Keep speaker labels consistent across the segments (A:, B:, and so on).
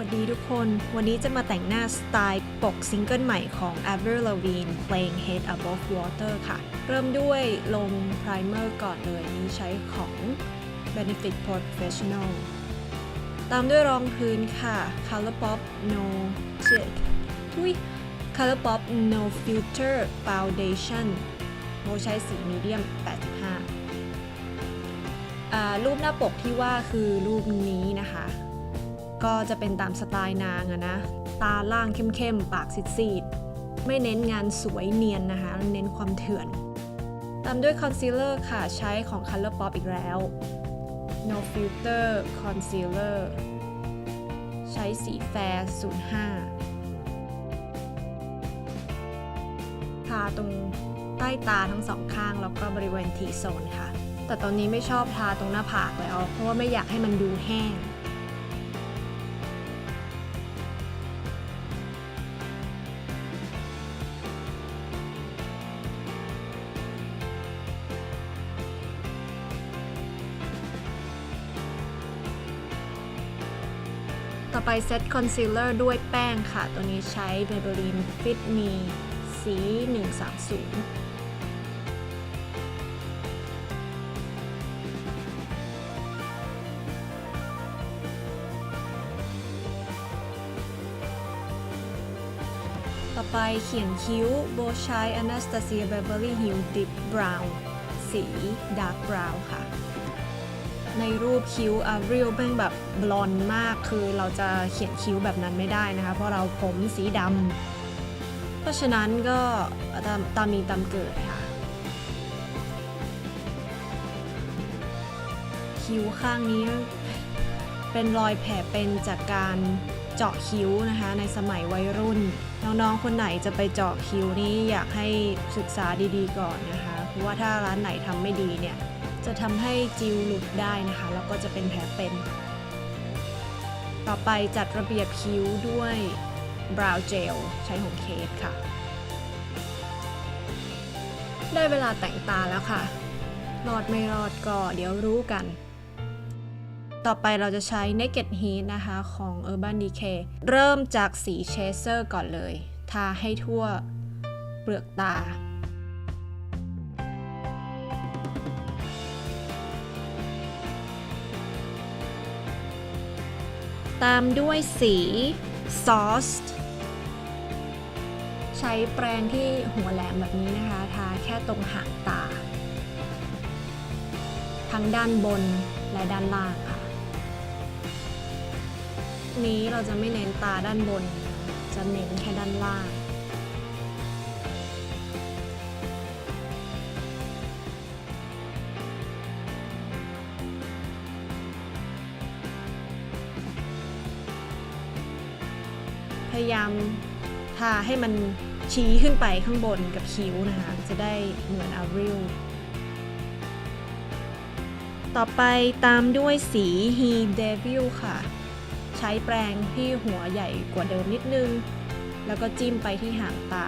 A: วัสดีทุกคน วันนี้จะมาแต่งหน้าสไตล์ปกซิงเกิลใหม่ของ Avril Lavigne เพลง Head Above Water ค่ะ เริ่มด้วยลงไพรเมอร์ก่อนเลยนี้ใช้ของ Benefit Professional ตามด้วยรองพื้นค่ะ ColourPop ColourPop No Filter Foundation โบใช้สีมีเดียม 85 รูปหน้าปกที่ว่าคือรูปนี้นะคะก็จะเป็นตามสไตล์นางอะนะตาล่างเข้มๆปากซีดๆไม่เน้นงานสวยเนียนนะคะเน้นความเถื่อนตามด้วยคอนซีลเลอร์ค่ะใช้ของ ColourPop อีกแล้ว No Filter Concealer ใช้สีแฟร์ 05 ทาตรงใต้ตาทั้งสองข้างแล้วก็บริเวณ T-zone ค่ะแต่ตอนนี้ไม่ชอบทาตรงหน้าผากแล้วเพราะว่าไม่อยากให้มันดูแห้งต่อไปเซตคอนซีลเลอร์ด้วยแป้งค่ะตัวนี้ใช้ Maybelline Fit Me สี 130 ต่อไปเขียนคิ้วโบใช้ Anastasia Beverly Hills Deep Brown สี Dark Brown ค่ะในรูปคิ้ว Avril เป็นแบบบลอนด์มากคือเราจะเขียนคิ้วแบบนั้นไม่ได้นะคะเพราะเราผมสีดำเพราะฉะนั้นก็ตามมีตามเกิดค่ะคิ้วข้างนี้เป็นรอยแผลเป็นจากการเจาะคิ้วนะคะในสมัยวัยรุ่นน้องๆคนไหนจะไปเจาะคิ้วนี้อยากให้ศึกษาดีๆก่อนนะคะเพราะว่าถ้าร้านไหนทำไม่ดีเนี่ยจะทำให้จิวหลุดได้นะคะแล้วก็จะเป็นแผลเป็นต่อไปจัดระเบียบคิ้วด้วยบราวน์เจลใช้ของเคสค่ะได้เวลาแต่งตาแล้วค่ะรอดไม่รอดก็เดี๋ยวรู้กันต่อไปเราจะใช้ Naked Heat นะคะของ Urban Decay เริ่มจากสีเชเซอร์ก่อนเลยทาให้ทั่วเปลือกตาตามด้วยสีซอสใช้แปรงที่หัวแหลมแบบนี้นะคะทาแค่ตรงหางตาทั้งด้านบนและด้านล่างค่ะนี้เราจะไม่เน้นตาด้านบนจะเน้นแค่ด้านล่างพยายามทาให้มันชี้ขึ้นไปข้างบนกับคิ้วนะคะจะได้เหมือน Avril ต่อไปตามด้วยสี He Devil ค่ะใช้แปรงที่หัวใหญ่กว่าเดิมนิดนึงแล้วก็จิ้มไปที่หางตา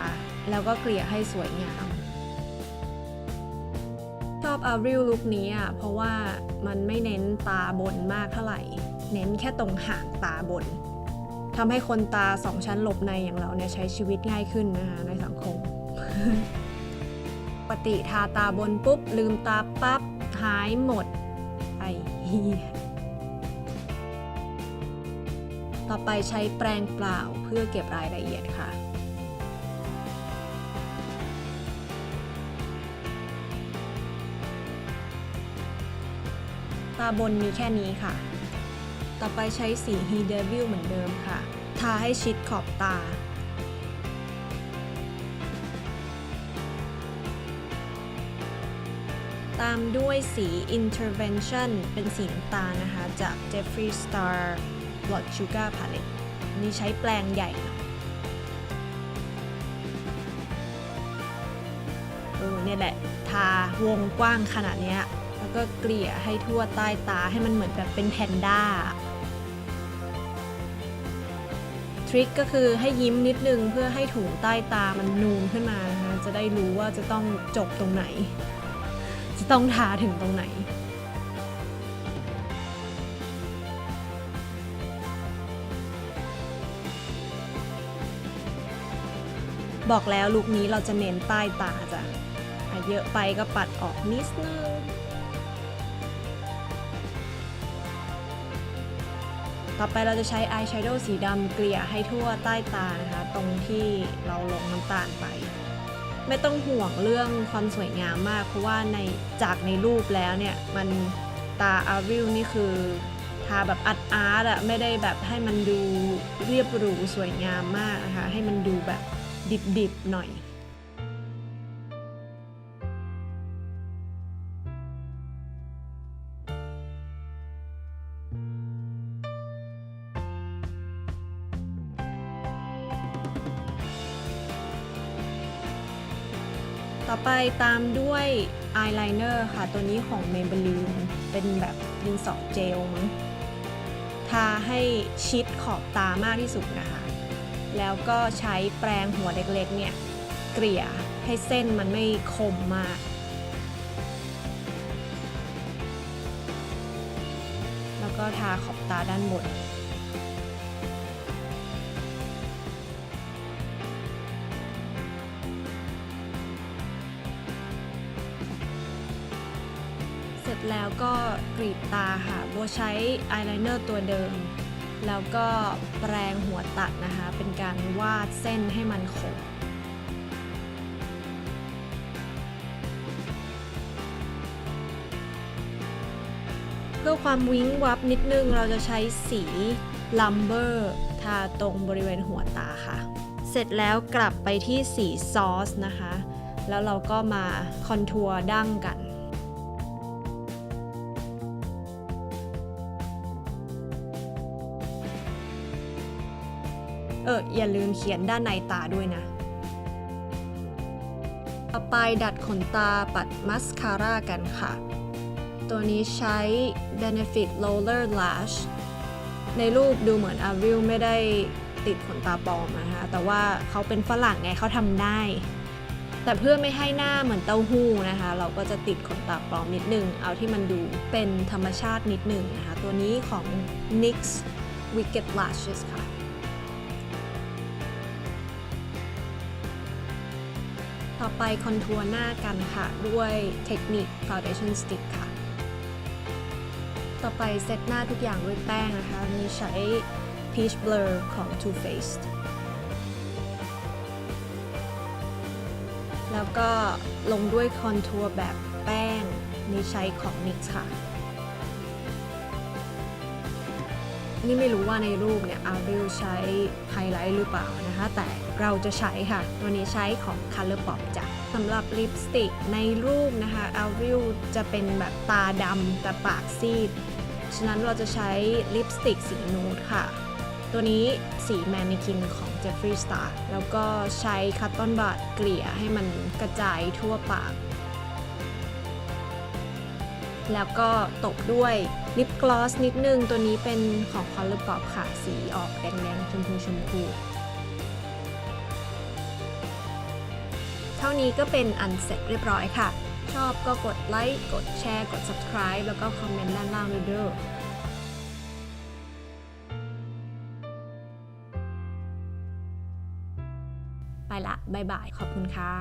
A: แล้วก็เกลี่ยให้สวยงามชอบ Avril ลุคนี้เพราะว่ามันไม่เน้นตาบนมากเท่าไหร่เน้นแค่ตรงหางตาบนทำให้คนตาสองชั้นหลบในอย่างเราเนี่ยใช้ชีวิตง่ายขึ้นนะคะในสังคม ปกติทาตาบนปุ๊บลืมตาปั๊บหายหมดไอ้เหี้ยต่อไปใช้แปรงเปล่าเพื่อเก็บรายละเอียดค่ะตาบนมีแค่นี้ค่ะต่อไปใช้สี He Devil เหมือนเดิมค่ะทาให้ชิดขอบตาตามด้วยสี Intervention เป็นสีน้ำตาลนะคะจาก Jeffree Star Blood Sugar Palette นี่ใช้แปรงใหญ่เนี่ยแหละทาวงกว้างขนาดนี้แล้วก็เกลี่ยให้ทั่วใต้ตาให้มันเหมือนแบบเป็นแพนด้าทริคก็คือให้ยิ้มนิดนึงเพื่อให้ถุงใต้ตามันนูนขึ้นมานะคะจะได้รู้ว่าจะต้องจบตรงไหนจะต้องทาถึงตรงไหน ต บอกแล้วลุคนี้เราจะเน้นใต้ตาจ้ะเยอะไปก็ปัดออกนิดนึงต่อไปเราจะใช้อายแชโดว์สีดำเกลี่ยให้ทั่วใต้ตานะคะตรงที่เราลงน้ำตาลไปไม่ต้องห่วงเรื่องความสวยงามมากเพราะว่าจากในรูปแล้วเนี่ยมันตาอาริลนี่คือทาแบบอาร์ตอะไม่ได้แบบให้มันดูเรียบหรูสวยงามมากนะคะให้มันดูแบบดิบๆหน่อยต่อไปตามด้วยอายไลเนอร์ค่ะตัวนี้ของ Maybelline เป็นแบบดินสอเจลมั้งทาให้ชิดขอบตามากที่สุดนะคะแล้วก็ใช้แปรงหัวเล็กๆเนี่ยเกลี่ยให้เส้นมันไม่คมมากแล้วก็ทาขอบตาด้านบนเสร็จแล้วก็กรีดตาค่ะโบใช้อายไลเนอร์ตัวเดิมแล้วก็แปรงหัวตัดนะคะเป็นการวาดเส้นให้มันคมเพื่อความวิ้งวับนิดนึงเราจะใช้สีลัมเบอร์ทาตรงบริเวณหัวตาค่ะเสร็จแล้วกลับไปที่สีซอสนะคะแล้วเราก็มาคอนทัวร์ดั้งกันอย่าลืมเขียนด้านในตาด้วยนะต่อไปดัดขนตาปัดมัสคาร่ากันค่ะตัวนี้ใช้ Benefit Roller Lash ในรูปดูเหมือนอาริลไม่ได้ติดขนตาปลอมนะคะแต่ว่าเขาเป็นฝรั่งไงเขาทำได้แต่เพื่อไม่ให้หน้าเหมือนเต้าหู้นะคะเราก็จะติดขนตาปลอมนิดนึงเอาที่มันดูเป็นธรรมชาตินิดนึงนะคะตัวนี้ของ NYX Wicked Lashes ค่ะต่อไปคอนทัวร์หน้ากันค่ะด้วยเทคนิค Foundation Stick ค่ะต่อไปเซตหน้าทุกอย่างด้วยแป้งนะคะมีใช้ Peach Blur ของ Too Faced แล้วก็ลงด้วยคอนทัวร์แบบแป้งนี่ใช้ของ NYX ค่ะนี่ไม่รู้ว่าในรูปเนี่ยอาริลใช้ไฮไลท์หรือเปล่านะคะแต่เราจะใช้ค่ะตัวนี้ใช้ของ ColourPop จ้ะสำหรับลิปสติกในรูปนะคะอาริลจะเป็นแบบตาดำแต่ปากซีดฉะนั้นเราจะใช้ลิปสติกสีนูดค่ะตัวนี้สีแมนนิคินของ Jeffree Star แล้วก็ใช้คัตตอนบัดเกลี่ยให้มันกระจายทั่วปากแล้วก็ตบด้วยลิปกลอสนิดนึงตัวนี้เป็นของ ColourPop ค่ะสีออกแดงๆชมพูเท่านี้ก็เป็นอันเสร็จเรียบร้อยค่ะชอบก็กดไลค์กดแชร์กด Subscribe แล้วก็คอมเมนต์ด้านล่างด้วยเด้อไปละบ๊ายบายขอบคุณค่ะ